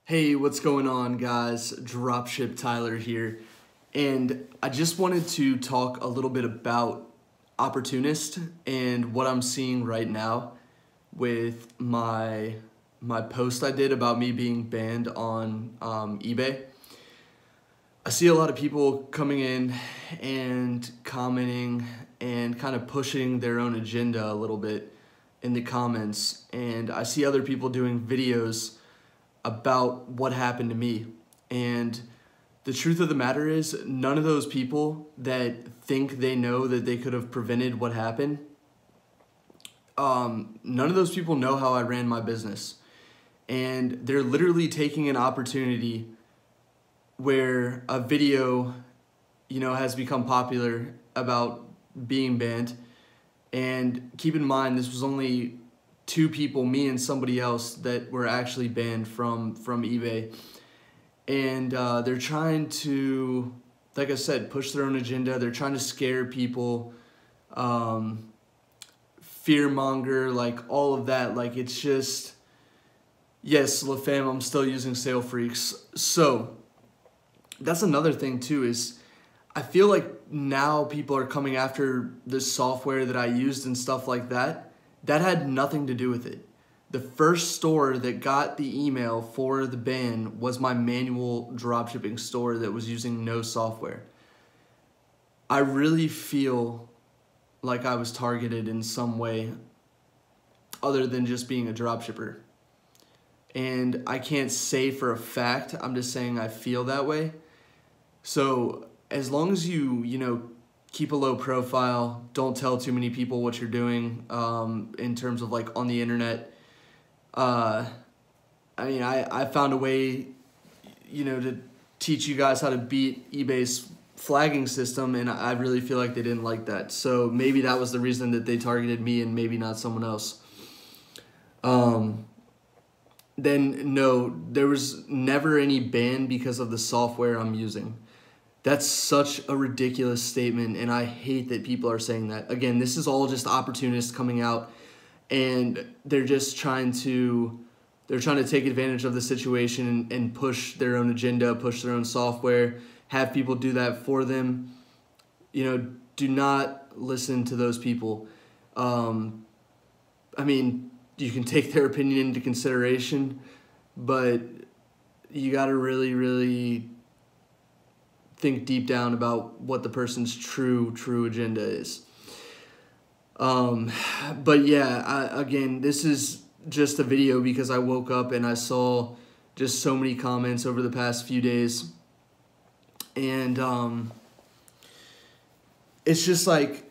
Hey, what's going on, guys? Dropship Tyler here, and I just wanted to talk a little bit about Opportunists and what I'm seeing right now with my post I did about me being banned on eBay. I see a lot of people coming in and commenting and kind of pushing their own agenda a little bit in the comments, and I see other people doing videos about what happened to me. And the truth of the matter is, none of those people that think they know that they could have prevented what happened, none of those people know how I ran my business. And they're literally taking an opportunity where a video, has become popular about being banned. And keep in mind, this was only two people, me and somebody else, that were actually banned from eBay. And they're trying to, like I said, push their own agenda. They're trying to scare people, fearmonger, like all of that. Like, it's just, yes, La Fam, I'm still using Sale Freaks. So that's another thing too, is I feel like now people are coming after the software that I used and stuff like that. That had nothing to do with it. The first store that got the email for the ban was my manual dropshipping store that was using no software. I really feel like I was targeted in some way other than just being a dropshipper. And I can't say for a fact, I'm just saying I feel that way. So as long as you keep a low profile, don't tell too many people what you're doing in terms of like on the internet. I found a way, to teach you guys how to beat eBay's flagging system, and I really feel like they didn't like that. So maybe that was the reason that they targeted me and maybe not someone else. Then no, there was never any ban because of the software I'm using. That's such a ridiculous statement, and I hate that people are saying that. Again, this is all just opportunists coming out, and they're just trying to take advantage of the situation and push their own agenda, push their own software, have people do that for them. Do not listen to those people. You can take their opinion into consideration, but you got to really, really think deep down about what the person's true agenda is. But yeah, again, this is just a video because I woke up and I saw just so many comments over the past few days. And it's just like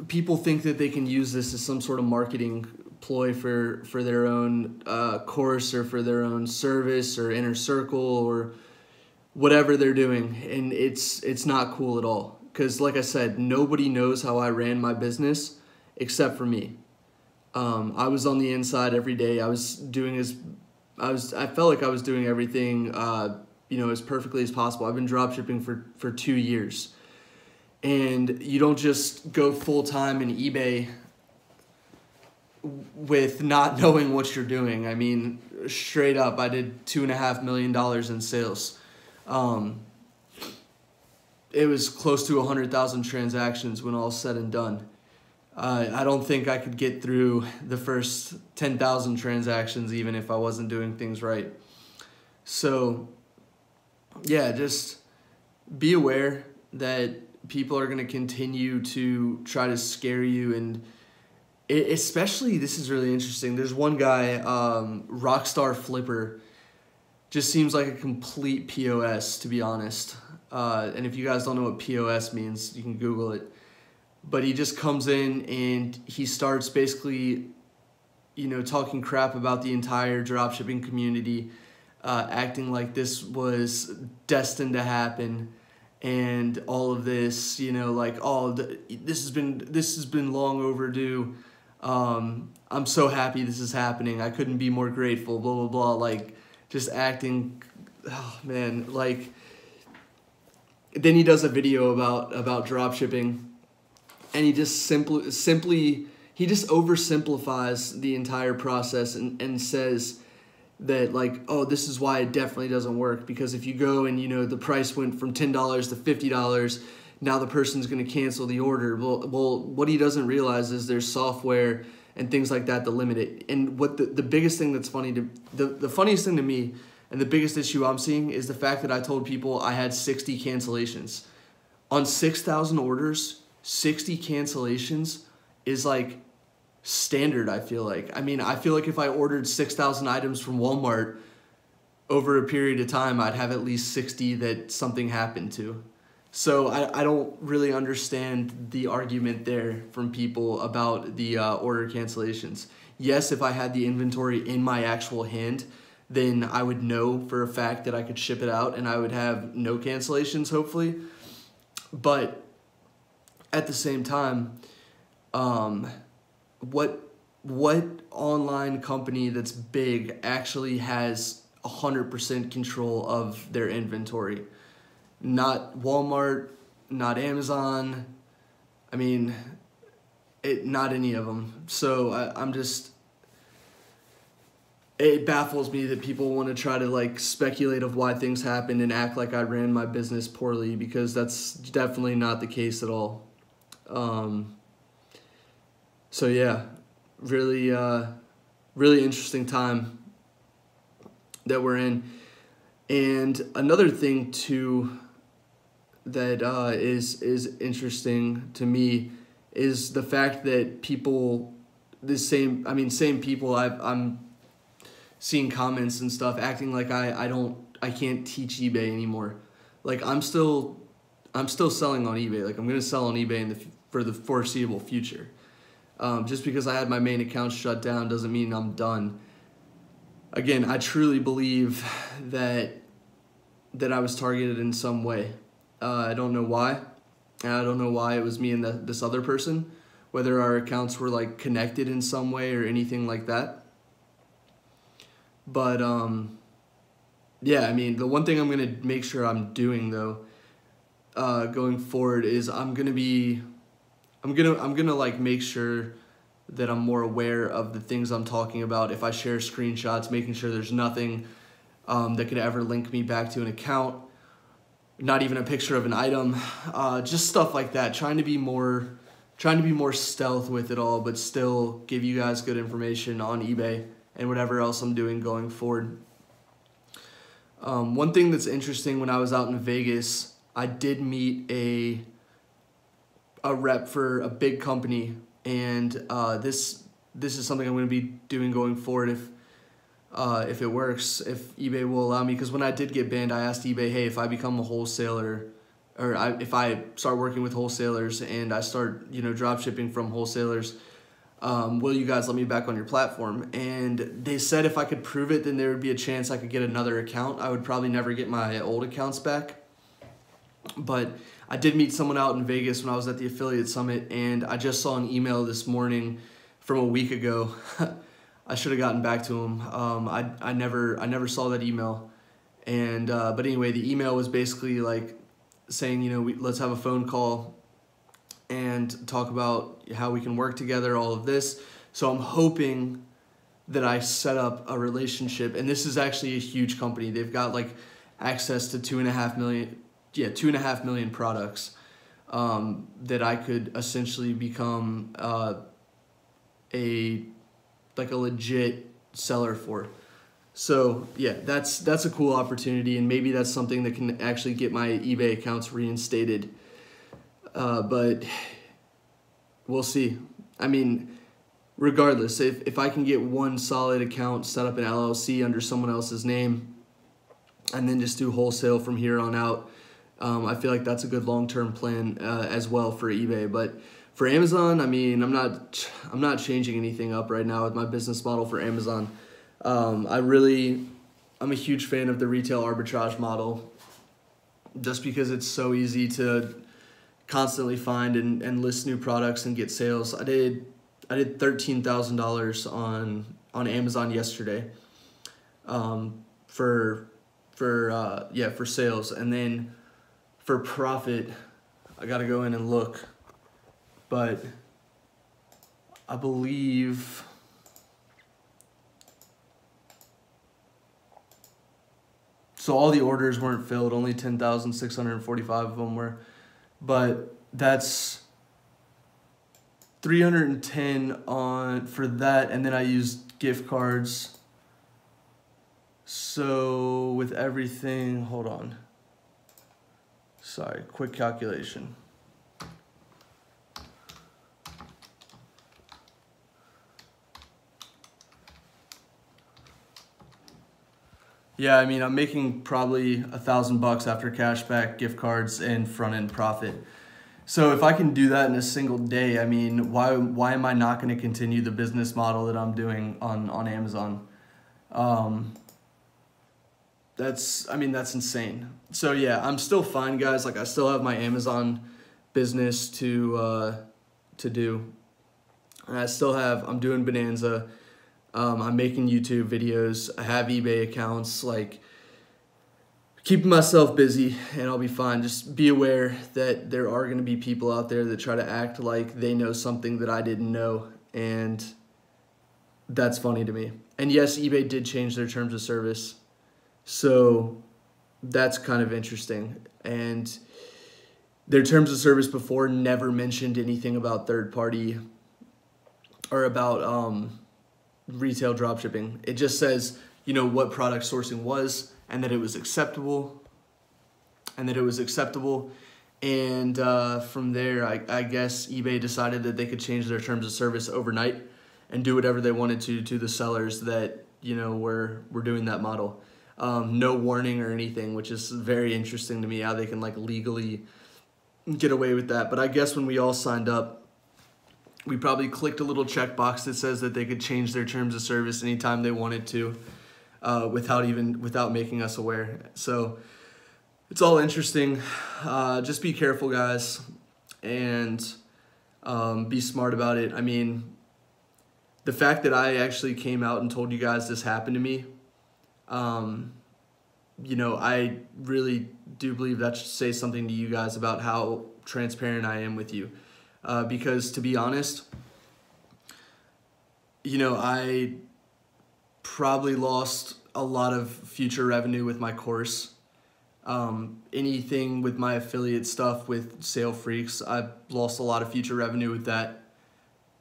people think that they can use this as some sort of marketing ploy for their own course or for their own service or inner circle or whatever they're doing, and it's not cool at all. Because like I said, nobody knows how I ran my business except for me. I was on the inside every day. I felt like I was doing everything as perfectly as possible. I've been dropshipping for 2 years, and you don't just go full time in eBay with not knowing what you're doing. I mean, straight up, I did $2.5 million in sales. It was close to 100,000 transactions when all said and done. I don't think I could get through the first 10,000 transactions even if I wasn't doing things right. So yeah, just be aware that people are going to continue to try to scare you, and especially, this is really interesting. There's one guy, rockstarflipper, just seems like a complete POS, to be honest. And if you guys don't know what POS means, you can Google it. But he just comes in and he starts basically, talking crap about the entire dropshipping community, acting like this was destined to happen, and all of this, this has been long overdue. I'm so happy this is happening. I couldn't be more grateful. Blah blah blah. Like, just acting, oh man, like. Then he does a video about dropshipping, and he just simply he just oversimplifies the entire process and says that like, oh, this is why it definitely doesn't work, because if you go and, you know, the price went from $10 to $50, now the person's going to cancel the order. Well, what he doesn't realize is there's software and things like that to limit it. And what the biggest thing that's funny to, the funniest thing to me and the biggest issue I'm seeing is the fact that I told people I had 60 cancellations. On 6,000 orders, 60 cancellations is like standard, I feel like. I mean, I feel like if I ordered 6,000 items from Walmart over a period of time, I'd have at least 60 that something happened to. So I don't really understand the argument there from people about the order cancellations. Yes, if I had the inventory in my actual hand, then I would know for a fact that I could ship it out and I would have no cancellations, hopefully. But at the same time, what online company that's big actually has 100% control of their inventory? Not Walmart, not Amazon. I mean, not any of them. So I'm just, it baffles me that people want to try to like speculate of why things happened and act like I ran my business poorly, because that's definitely not the case at all. So yeah, really, really interesting time that we're in. And another thing too that is interesting to me is the fact that people, same people, I'm seeing comments and stuff acting like I can't teach eBay anymore. Like I'm still selling on eBay. Like I'm gonna sell on eBay for the foreseeable future. Just because I had my main account shut down doesn't mean I'm done. Again, I truly believe that I was targeted in some way. I don't know why. I don't know why it was me and this other person, whether our accounts were like connected in some way or anything like that. But yeah, I mean, the one thing I'm gonna make sure I'm doing though, going forward, is I'm gonna like make sure that I'm more aware of the things I'm talking about. If I share screenshots, making sure there's nothing that could ever link me back to an account, not even a picture of an item, just stuff like that. Trying to be more stealth with it all, but still give you guys good information on eBay and whatever else I'm doing going forward. One thing that's interesting, when I was out in Vegas, I did meet a rep for a big company, and this is something I'm going to be doing going forward if it works, if eBay will allow me. Because when I did get banned, I asked eBay, hey, if I become a wholesaler, or if I start working with wholesalers and I start, you know, drop shipping from wholesalers, will you guys let me back on your platform? And they said if I could prove it, then there would be a chance I could get another account. I would probably never get my old accounts back. But I did meet someone out in Vegas when I was at the affiliate summit, and I just saw an email this morning from a week ago. I should have gotten back to him. I never saw that email. And but anyway, the email was basically like saying, you know, let's have a phone call and talk about how we can work together, all of this. So I'm hoping that I set up a relationship, and this is actually a huge company. They've got like access to 2.5 million products, that I could essentially become a legit seller for. So yeah, that's a cool opportunity, and maybe that's something that can actually get my eBay accounts reinstated. But we'll see. I mean, regardless, if I can get one solid account, set up an LLC under someone else's name, and then just do wholesale from here on out, I feel like that's a good long-term plan as well for eBay. But for Amazon, I mean, I'm not changing anything up right now with my business model for Amazon. I'm a huge fan of the retail arbitrage model, just because it's so easy to constantly find and list new products and get sales. I did $13,000 on Amazon yesterday, for sales, and then for profit, I gotta go in and look, but I believe So all the orders weren't filled, only 10,645 of them were. But that's 310 for that, and then I used gift cards. So with everything, hold on. Sorry, quick calculation. Yeah, I mean, I'm making probably $1,000 after cashback, gift cards, and front-end profit. So if I can do that in a single day, I mean, why am I not going to continue the business model that I'm doing on Amazon? That's insane. So yeah, I'm still fine, guys. Like, I still have my Amazon business to do. And I'm doing Bonanza. I'm making YouTube videos. I have eBay accounts. Like, keeping myself busy, and I'll be fine. Just be aware that there are going to be people out there that try to act like they know something that I didn't know, and that's funny to me. And yes, eBay did change their terms of service, so that's kind of interesting. And their terms of service before never mentioned anything about third party or about retail dropshipping. It just says, you know, what product sourcing was, and that it was acceptable, and from there, I guess eBay decided that they could change their terms of service overnight and do whatever they wanted to the sellers that, you know, were doing that model. No warning or anything, which is very interesting to me, how they can like legally get away with that. But I guess when we all signed up, we probably clicked a little checkbox that says that they could change their terms of service anytime they wanted to, without making us aware. So it's all interesting. Just be careful, guys, and be smart about it. I mean, the fact that I actually came out and told you guys this happened to me, you know, I really do believe that should say something to you guys about how transparent I am with you. Because to be honest, you know, I probably lost a lot of future revenue with my course. Anything with my affiliate stuff with Sale Freaks, I've lost a lot of future revenue with that.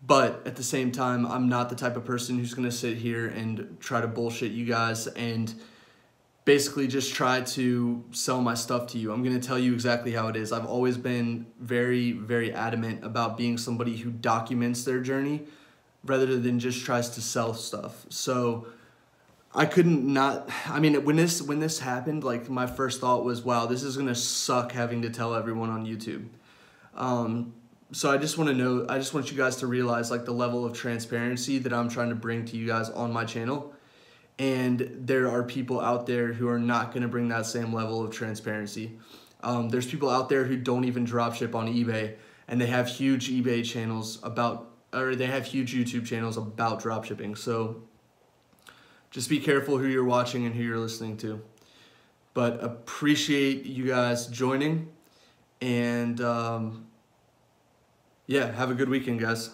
But at the same time, I'm not the type of person who's going to sit here and try to bullshit you guys and basically just try to sell my stuff to you. I'm going to tell you exactly how it is. I've always been very, very adamant about being somebody who documents their journey rather than just tries to sell stuff. So I couldn't not, I mean, when this happened, like, my first thought was, wow, this is going to suck having to tell everyone on YouTube. So I just want you guys to realize, like, the level of transparency that I'm trying to bring to you guys on my channel. And there are people out there who are not going to bring that same level of transparency. There's people out there who don't even dropship on eBay, and they have huge eBay channels they have huge YouTube channels about dropshipping. So just be careful who you're watching and who you're listening to. But appreciate you guys joining, and yeah, have a good weekend, guys.